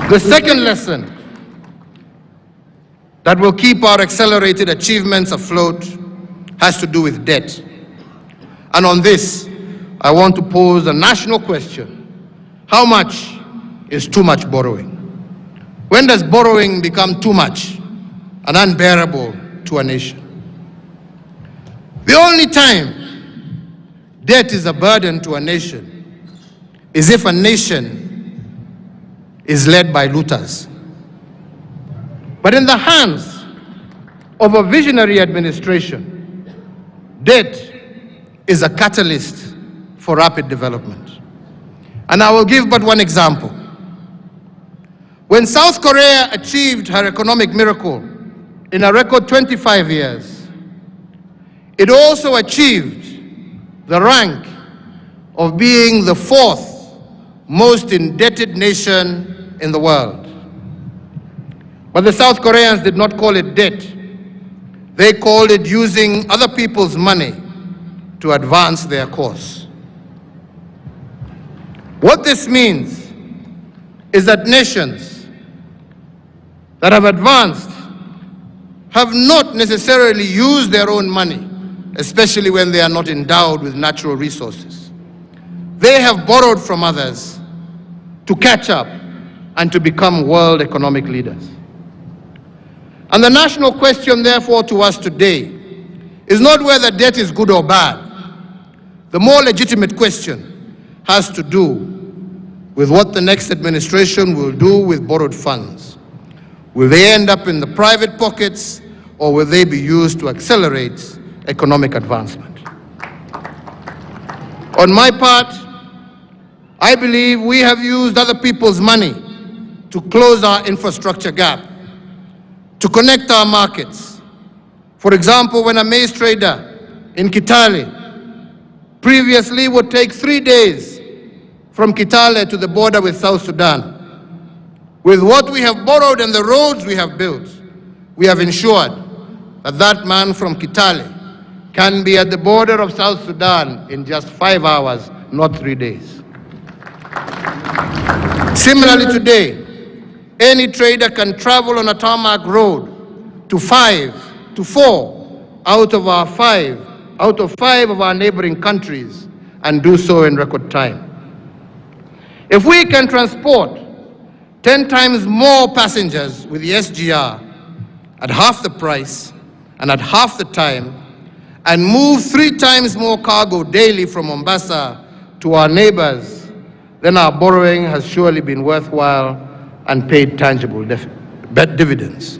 The second lesson that will keep our accelerated achievements afloat has to do with debt. And on this, I want to pose a national question. How much is too much borrowing? When does borrowing become too much and unbearable to a nation? The only time debt is a burden to a nation is if a nation is led by looters. But in the hands of a visionary administration, debt is a catalyst for rapid development. And I will give but one example. When South Korea achieved her economic miracle in a record 25 years, it also achieved the rank of being the fourth most indebted nation in the world. But the South Koreans did not call it debt. They called it using other people's money to advance their cause. What this means is that nations that have advanced have not necessarily used their own money, especially when they are not endowed with natural resources. They have borrowed from others to catch up and to become world economic leaders. And the national question, therefore, to us today is not whether debt is good or bad. The more legitimate question has to do with what the next administration will do with borrowed funds. Will they end up in the private pockets, or will they be used to accelerate economic advancement? On my part, I believe we have used other people's money to close our infrastructure gap, to connect our markets. For example, when a maize trader in Kitale previously would take 3 days from Kitale to the border with South Sudan, with what we have borrowed and the roads we have built, we have ensured that that man from Kitale can be at the border of South Sudan in just 5 hours, not 3 days. Similarly today, any trader can travel on a tarmac road to 4 out of 5 of our neighboring countries, and do so in record time. If we can transport 10 times more passengers with the SGR at half the price and at half the time, and move 3 times more cargo daily from Mombasa to our neighbors, then our borrowing has surely been worthwhile and paid tangible dividends.